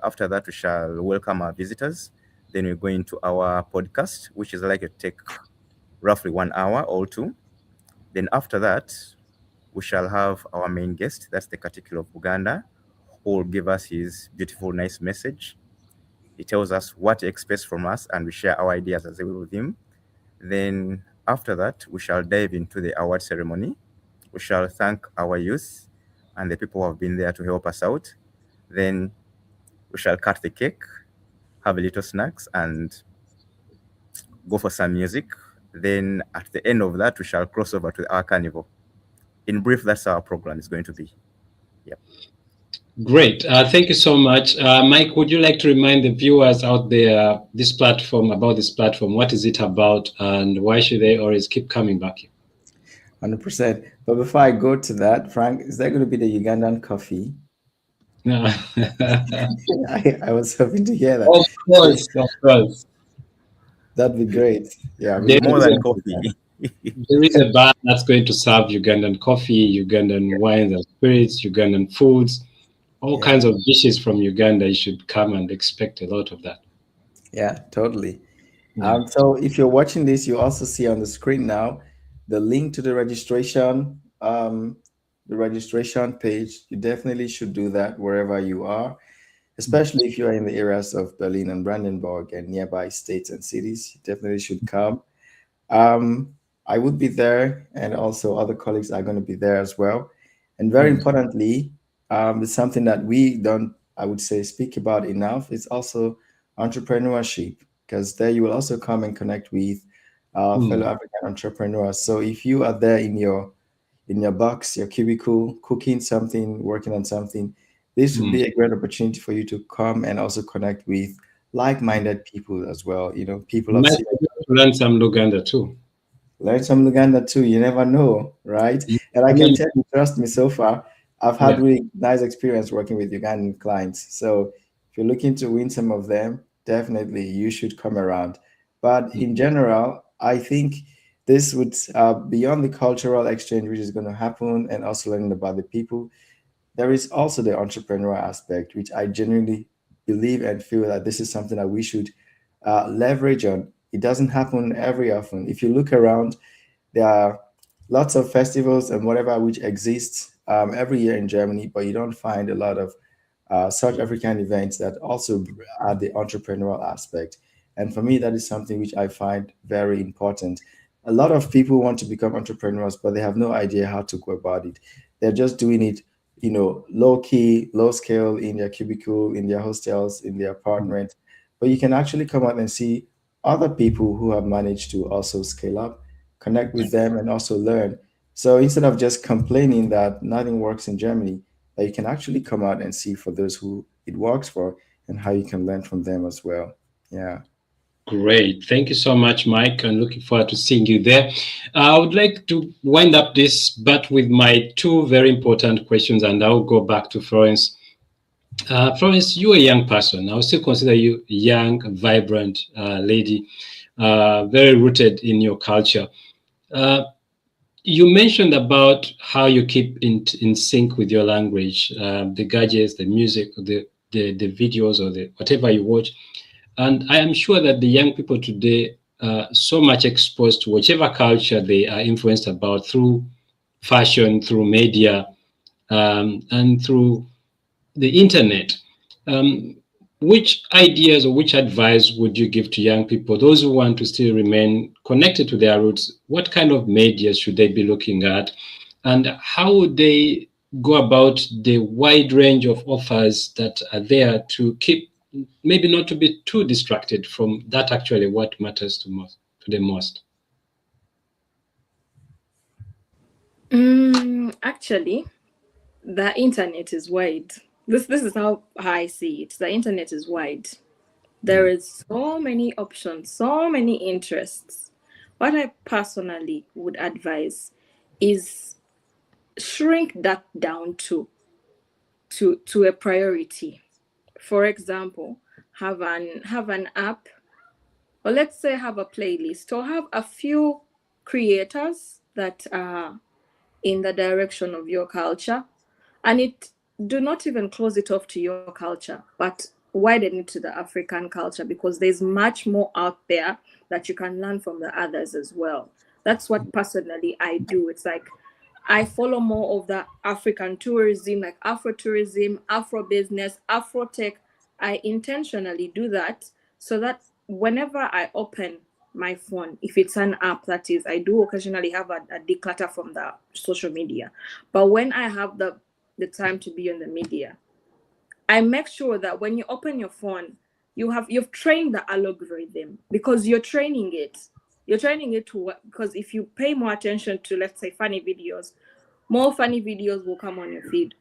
after that, we shall welcome our visitors. Then we go into our podcast, which is like a take roughly 1 hour or 2. Then after that, we shall have our main guest, that's the Katikilo of Uganda, who will give us his beautiful, nice message. He tells us what he expects from us, and we share our ideas as well with him. Then after that, we shall dive into the award ceremony. We shall thank our youth and the people who have been there to help us out. Then we shall cut the cake, have a little snacks, and go for some music. Then at the end of that, we shall cross over to our carnival. In brief, that's how our program is going to be. Yep. Great. Thank you so much. Mike, would you like to remind the viewers out there about this platform? What is it about, and why should they always keep coming back here? 100%. But before I go to that, Frank, is that going to be the Ugandan coffee? No. I was hoping to hear that. Of course. That'd be great. Yeah, more than coffee. There is a bar that's going to serve Ugandan coffee, Ugandan wines and spirits, Ugandan foods, all kinds of dishes from Uganda. You should come and expect a lot of that. Yeah, totally. So if you're watching this, you also see on the screen now the link to the registration page. You definitely should do that wherever you are, especially if you're in the areas of Berlin and Brandenburg and nearby states and cities. You definitely should come. I would be there, and also other colleagues are going to be there as well. And very importantly, it's something that we don't, I would say, speak about enough. It's also entrepreneurship, because there you will also come and connect with fellow African entrepreneurs. So if you are there in your box, your cubicle, cooking something, working on something, this would be a great opportunity for you to come and also connect with like-minded people as well. People of learn some Luganda too. learn some Luganda too. You never know, right? And I can Really? tell you, trust me, so far, I've had Yeah. really nice experience working with Ugandan clients. So if you're looking to win some of them, definitely you should come around. But in general, I think this would, beyond the cultural exchange which is going to happen and also learning about the people, there is also the entrepreneurial aspect, which I genuinely believe and feel that this is something that we should leverage on. It doesn't happen every often. If you look around, there are lots of festivals and whatever which exists every year in Germany, but you don't find a lot of South African events that also add the entrepreneurial aspect. And for me, that is something which I find very important. A lot of people want to become entrepreneurs, but they have no idea how to go about it. They're just doing it, low key, low scale in their cubicle, in their hostels, in their apartment. But you can actually come out and see other people who have managed to also scale up, connect with them, and also learn. So instead of just complaining that nothing works in Germany, that you can actually come out and see for those who it works for and how you can learn from them as well. Yeah. Great. Thank you so much, Mike. I'm looking forward to seeing you there. I would like to wind up this, but with my two very important questions, and I'll go back to Florence. Florence, you're a young person. I would still consider you a young, vibrant lady, very rooted in your culture. You mentioned about how you keep in sync with your language, the gadgets, the music, the videos, or the whatever you watch. And I am sure that the young people today are so much exposed to whichever culture they are influenced about through fashion, through media, and through the internet. Um, which ideas or which advice would you give to young people, those who want to still remain connected to their roots? What kind of media should they be looking at? And how would they go about the wide range of offers that are there to keep, maybe not to be too distracted from that actually what matters to them most? Actually, the internet is wide. This is how I see it. The internet is wide. There is so many options, so many interests. What I personally would advise is shrink that down to a priority. For example, have an app, or let's say have a playlist, or have a few creators that are in the direction of your culture, and it do not even close it off to your culture, but widen it to the African culture, because there's much more out there that you can learn from the others as well. That's what personally I do. It's like I follow more of the African tourism, like Afro tourism, Afro business, Afro tech. I intentionally do that so that whenever I open my phone, if it's an app, that is, I do occasionally have a declutter from the social media. But when I have the time to be on the media, I make sure that when you open your phone, you've trained the algorithm, because you're training it. You're training it to, because if you pay more attention to, let's say, funny videos, more funny videos will come on your feed.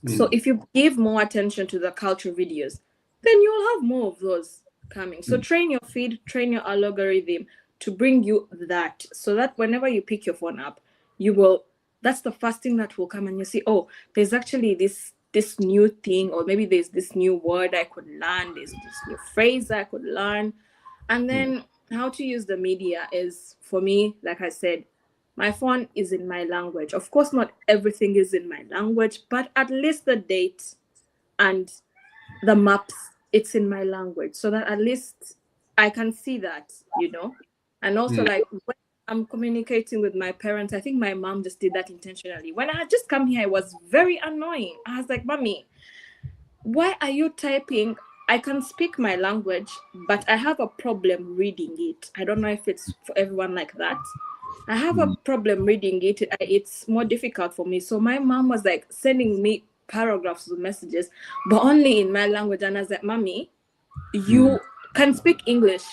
So if you give more attention to the culture videos, then you'll have more of those coming. So train your feed, train your algorithm to bring you that, so that whenever you pick your phone up, you will, that's the first thing that will come, and you see, oh, there's actually this new thing, or maybe there's this new word I could learn, there's this new phrase I could learn. And then how to use the media is, for me, like I said, my phone is in my language. Of course, not everything is in my language, but at least the date and the maps, it's in my language, so that at least I can see that. And also, like, when I'm communicating with my parents, I think my mom just did that intentionally. When I had just come here, it was very annoying. I was like, Mommy, why are you typing? I can speak my language, but I have a problem reading it. I don't know if it's for everyone like that. I have a problem reading it. It's more difficult for me. So my mom was like sending me paragraphs of messages, but only in my language. And I was like, Mommy, you can speak English.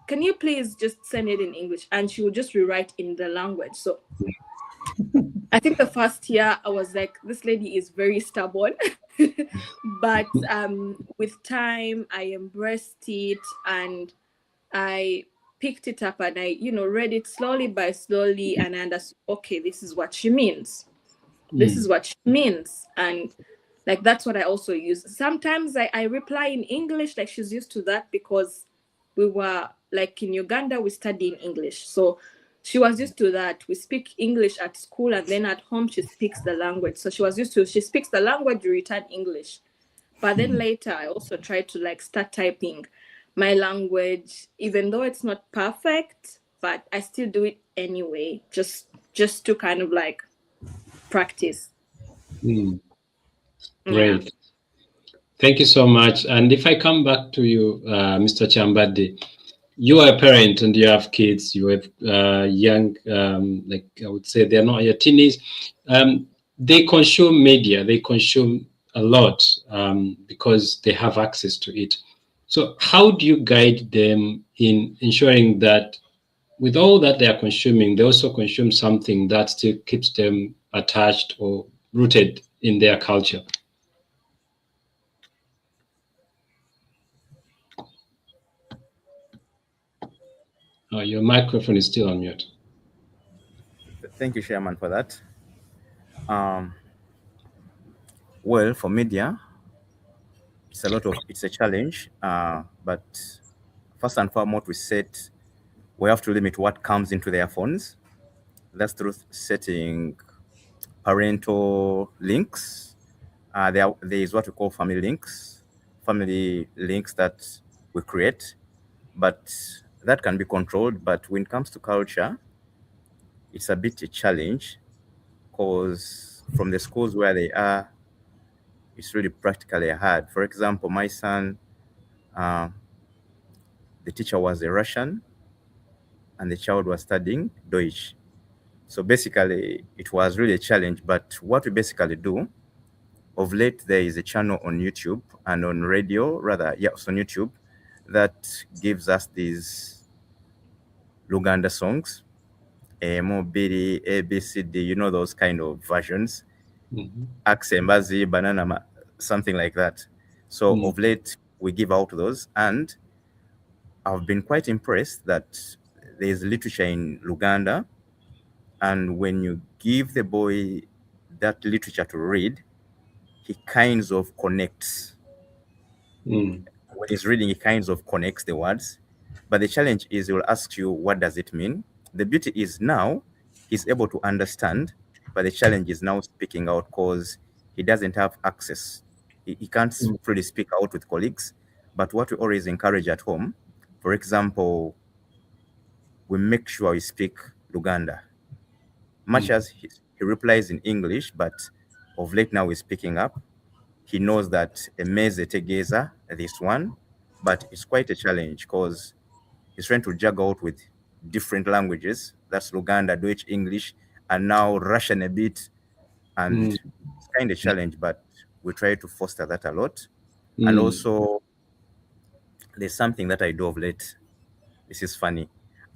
Can you please just send it in English? And she would just rewrite in the language. So I think the first year I was like, this lady is very stubborn. But with time, I embraced it, and I picked it up and I, read it slowly by slowly, and I understood, okay, this is what she means. This is what she means. And like, that's what I also use. Sometimes I reply in English, like she's used to that because we were like in Uganda, we study in English. So she was used to that. We speak English at school, and then at home she speaks the language. So she speaks the language, we return English. But then later I also tried to like start typing my language, even though it's not perfect, but I still do it anyway, just to kind of like practice. Great. Yeah. Thank you so much. And if I come back to you, Mr. Chambade, you are a parent and you have kids, you have young, like I would say they're not your teenies. They consume media, they consume a lot because they have access to it. So how do you guide them in ensuring that with all that they are consuming, they also consume something that still keeps them attached or rooted in their culture? Your microphone is still on mute. Thank you, Chairman, for that. Well, for media, it's a challenge. But first and foremost, we have to limit what comes into their phones. That's through setting parental links. There is what we call family links that we create, but that can be controlled. But when it comes to culture, it's a bit a challenge because from the schools where they are, it's really practically hard. For example, my son, uh, the teacher was a Russian and the child was studying Deutsch. So basically, it was really a challenge. But what we basically do, of late, there is a channel on YouTube and on radio, rather, yes, on YouTube, that gives us these Luganda songs, Mobili, ABCD, those kind of versions, Aksembazi, Banana, something like that. So of late, we give out those, and I've been quite impressed that there's literature in Luganda, and when you give the boy that literature to read, he kinds of connects. When he's reading, he kinds of connects the words. But the challenge is he will ask you, what does it mean? The beauty is now he's able to understand, but the challenge is now speaking out because he doesn't have access. He can't freely speak out with colleagues. But what we always encourage at home, for example, we make sure we speak Luganda. Much as he replies in English, but of late now he's picking up. He knows that emeze tegeza, this one, but it's quite a challenge because he's trying to juggle out with different languages. That's Luganda, Deutsch, English, and now Russian a bit. And it's kind of a challenge, but we try to foster that a lot. And also, there's something that I do of late. This is funny.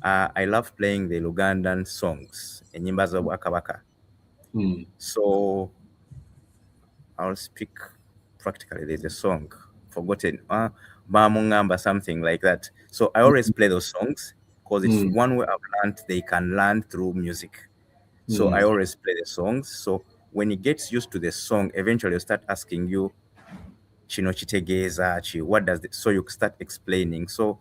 I love playing the Lugandan songs, enyimba za Bwakabaka. So I'll speak practically. There's a song forgotten, Bamungamba, something like that. So I always play those songs because it's one way I've learned they can learn through music. So I always play the songs. So when he gets used to the song, eventually he'll start asking you, Chino chitegeza, what does it? So you start explaining. So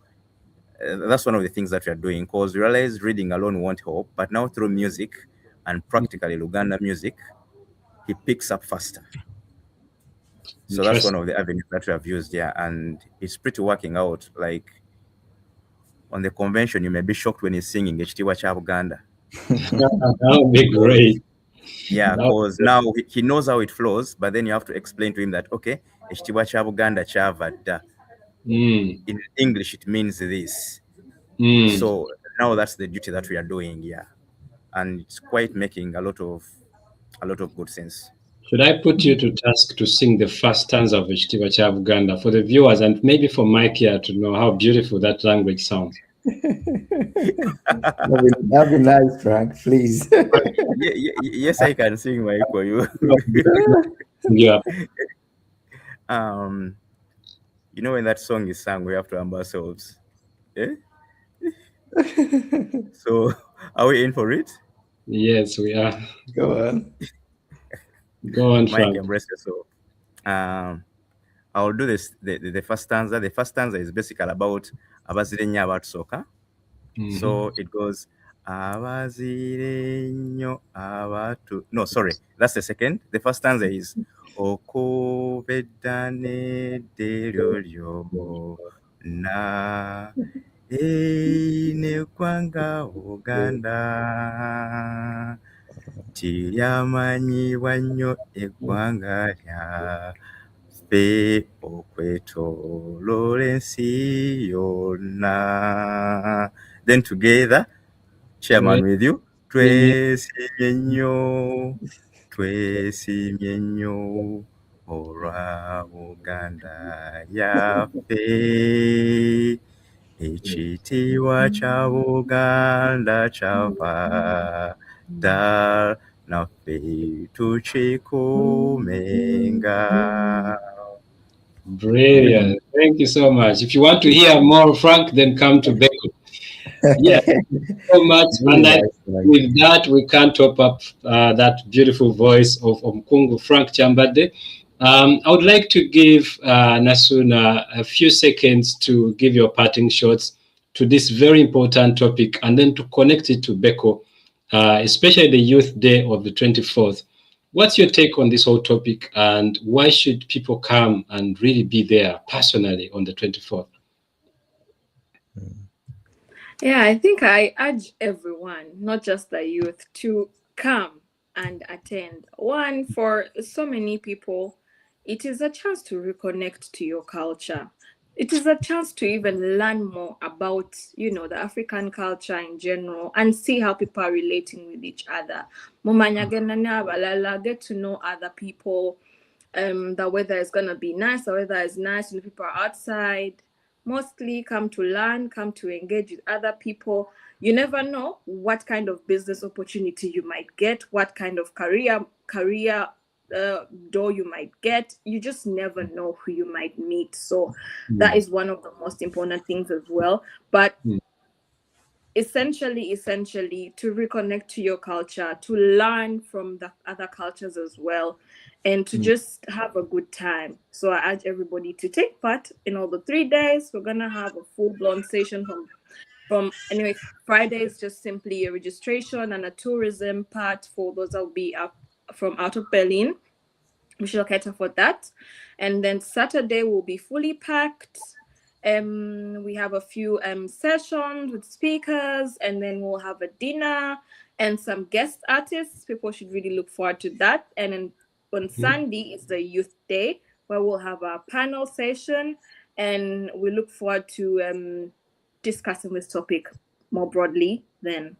that's one of the things that we are doing because we realize reading alone won't help. But now through music and practically Luganda music, he picks up faster. So that's one of the avenues that we have used, yeah, and it's pretty working out. Like on the convention, you may be shocked when he's singing Ekitiibwa kya Buganda. That would be great. Yeah, because now he knows how it flows, but then you have to explain to him that, okay, Ekitiibwa kya Buganda kyava dda. In English, it means this. So now that's the duty that we are doing, yeah, and it's quite making a lot of good sense. Should I put you to task to sing the first stanza of Ekitiibwa kya Buganda for the viewers and maybe for Mike here to know how beautiful that language sounds? That'd be nice, Frank, please. Yes, I can sing, Mike, for you. Yeah. When that song is sung, we have to humble ourselves. Eh? So, are we in for it? Yes, we are. Go on. Go on, Mike, Frank. embrace yourself. Um, I'll do this. The first stanza. The first stanza is basically about abazirenya about soccer. So it goes abazirenyo abatu. No, sorry, that's the second. The first stanza is okubedane delyo na nekwanga Uganda tiryamanyibwa nnyo eggwanga lyaffe okwetooloola ensi yonna. Then together, chairman with you, twesimye nnyo olwa Buganda yaffe. Ekitiibwa kya Buganda kyava dda naffe tukikuumenga. Brilliant. Thank you so much. If you want to hear more Frank, then come to Beko. Yeah, so much. Really And I, nice, Frank. with that, we can't top up that beautiful voice of Mkungu Frank Chambade. I would like to give Nasuna a few seconds to give your parting shots to this very important topic and then to connect it to Beko, especially the Youth Day of the 24th. What's your take on this whole topic and why should people come and really be there personally on the 24th? Yeah, I think I urge everyone, not just the youth, to come and attend. One, for so many people, it is a chance to reconnect to your culture. It is a chance to even learn more about, the African culture in general and see how people are relating with each other. Get to know other people. The weather is gonna be nice. The weather is nice when people are outside. Mostly come to learn, come to engage with other people. You never know what kind of business opportunity you might get, what kind of career door you might get. You just never know who you might meet. So that is one of the most important things as well. But essentially to reconnect to your culture, to learn from the other cultures as well, and to just have a good time. So I urge everybody to take part in all the 3 days. We're gonna have a full-blown session from anyway. Friday is just simply a registration and a tourism part for those that will be up from out of Berlin. We shall cater for that. And then Saturday will be fully packed. We have a few sessions with speakers, and then we'll have a dinner and some guest artists. People should really look forward to that. And then on Sunday is the Youth Day, where we'll have a panel session, and we look forward to discussing this topic more broadly then.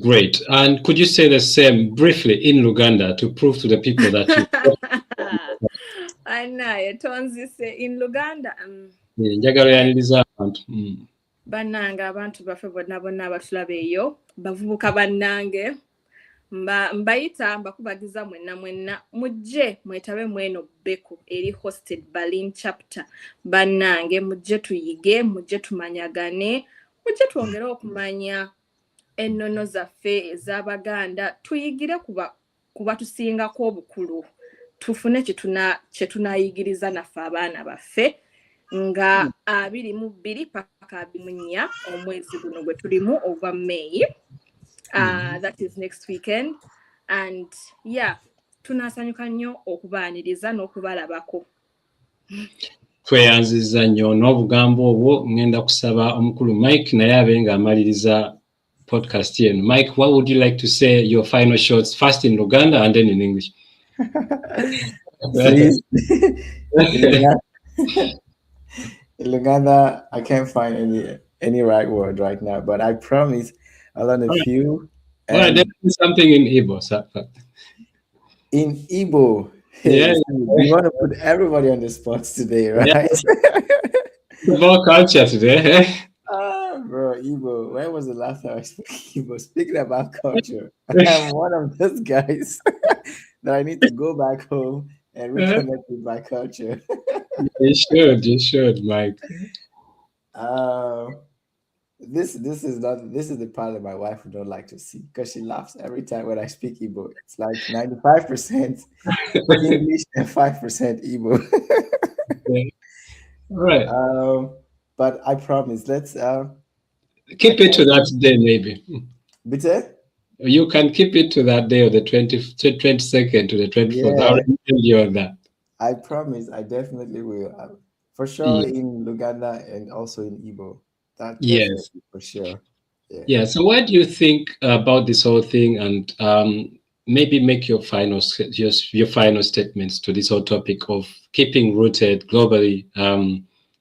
Great. And could you say the same briefly in Luganda to prove to the people that you Anaye tonzise in Luganda. njagala yaniriza abantu. Bannange abantu baffe bonna abatulaba eyo, bavubuka bannange, mbayita mbakubagiza mwenna mujje mwetabe mweno Beko eri hosted Berlin chapter. Bannange mujje tuyige, mujje tumanyagane, mujje twongere okumanya ennono zaffe ez'Abaganda, tuyigire kuba tusingako obukulu, tufune kye tunayigiriza naffe abaana baffe nga 22 paka 24 omwezi guno gwe tulimu ogwa May. That is next weekend, and yeah, tunasanyuka nnyo okubaaniriza n'okubalabako. Tweyanziza nnyo n'obugambo obwo. Ngenda kusaba omukulu Mike naye abe ng'amaliriza podcast yenu. Mike, what would you like to say, your final shots, first in Luganda and then in English? Please. In Luganda, I can't find any right word right now, but I promise I'll learn a few. Well, there's something in Igbo. In Igbo, Yeah. we want to put everybody on the spot today, right? About culture today. Bro, Igbo. When was the last time I spoke Igbo? Speaking about culture, I'm one of those guys that I need to go back home and reconnect with my culture. You should, Mike. this is not this is the part that my wife would not like to see because she laughs every time when I speak Igbo. It's like 95% English and 5% Igbo. Okay. All right. But I promise, let's Keep it to that day, maybe. bitte? You can keep it to that day of the 22nd to the 24th. I Yeah, already tell you on that. I promise, I definitely will. For sure Yeah. in Luganda and also in Igbo. That Yes. definitely for sure. Yeah. Yeah. So, what do you think about this whole thing, and maybe make your your final statements to this whole topic of keeping rooted globally,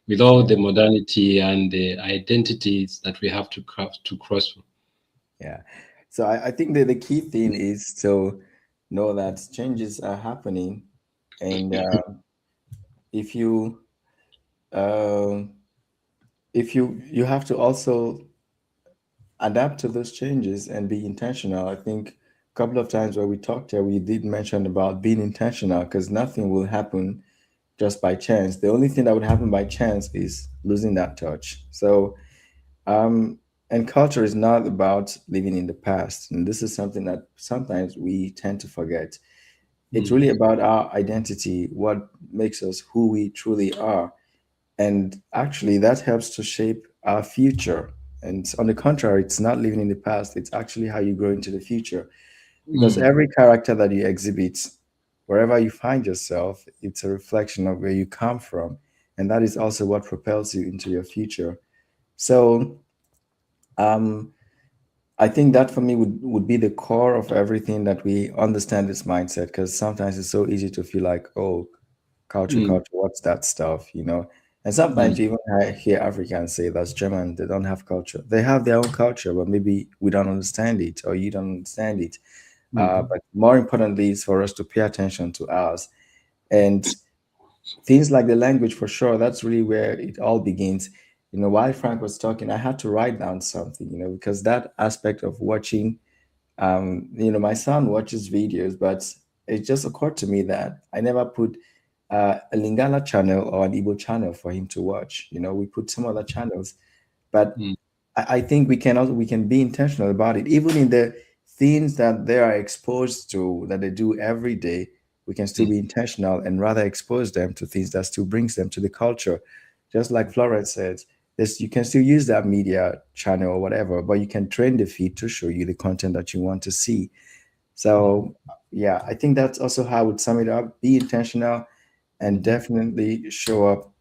with all the Yeah. modernity and the identities that we have to cross. Yeah. So I think that the key thing is to know that changes are happening, and if you um, if you have to also adapt to those changes and be intentional. I think a couple of times where we talked here, we did mention about being intentional because nothing will happen just by chance. The only thing that would happen by chance is losing that touch. So um, and culture is not about living in the past. And this is something that sometimes we tend to forget. It's really Mm, about our identity, what makes us who we truly are. And actually, that helps to shape our future. And on the contrary, it's not living in the past, it's actually how you grow into the future. Because mm, every character that you exhibit, wherever you find yourself, it's a reflection of where you come from. And that is also what propels you into your future. So, um, I think that for me would be the core of everything that we understand this mindset because sometimes it's so easy to feel like, oh, mm, culture, what's that stuff, you know? And mm, sometimes you even hear Africans say that's German, they don't have culture. They have their own culture, but maybe we don't understand it or you don't understand it. mm, But more importantly, is for us to pay attention to ours. And things like the language, for sure, that's really where it all begins. You know, while Frank was talking, I had to write down something, you know, because that aspect of watching, you know, my son watches videos, but it just occurred to me that I never put a Lingala channel or an Igbo channel for him to watch. You know, we put some other channels, but mm, I think we can be intentional about it. Even in the things that they are exposed to that they do every day, we can still mm, be intentional and rather expose them to things that still brings them to the culture. Just like Florence said, this you can still use that media channel or whatever, but you can train the feed to show you the content that you want to see. So yeah, I think that's also how I would sum it up. Be intentional and definitely show up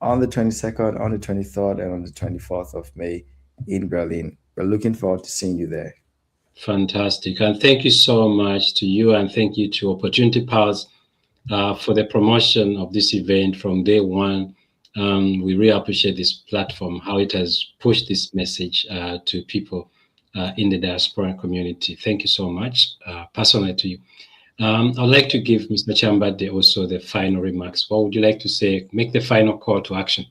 on the 22nd, on the 23rd, and on the 24th of May in Berlin. We're looking forward to seeing you there. fantastic. And thank you so much to you, and thank you to Opportunity Pals for the promotion of this event from day one. We really appreciate this platform, how it has pushed this message to people in the diaspora community. Thank you so much. Personally to you. I'd like to give Mr. Chambade also the final remarks. What would you like to say? Make the final call to action.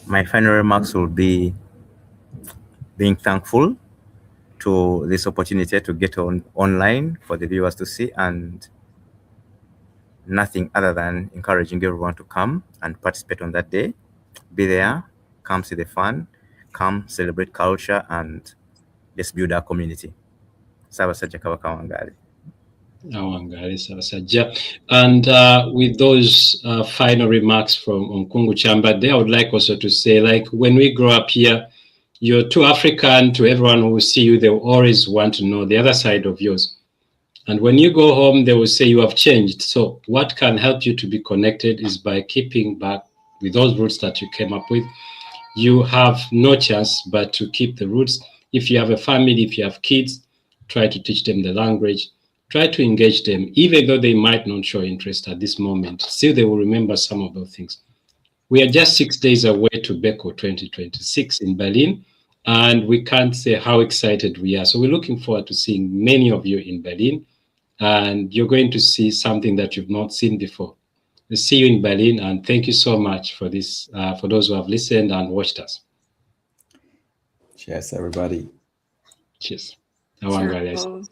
My final remarks will be being thankful to this opportunity to get online for the viewers to see, and nothing other than encouraging everyone to come and participate on that day. Be there, come see the fun, come celebrate culture, and let's build our community. Saba Sajja Kabaka Wangari. And with those final remarks from Nkungu Chambade, I would like also to say, like, when we grow up here, you're too African. To everyone who will see you, they will always want to know the other side of yours. And when you go home, they will say you have changed. So what can help you to be connected is by keeping back with those roots that you came up with. You have no chance but to keep the roots. If you have a family, if you have kids, try to teach them the language, try to engage them, even though they might not show interest at this moment. Still, they will remember some of those things. We are just 6 days away to Beko 2026 in Berlin, and we can't say how excited we are. So we're looking forward to seeing many of you in Berlin, and you're going to see something that you've not seen before. We'll see you in Berlin, and thank you so much for this, for those who have listened and watched us. Cheers, everybody. Cheers. Ciao.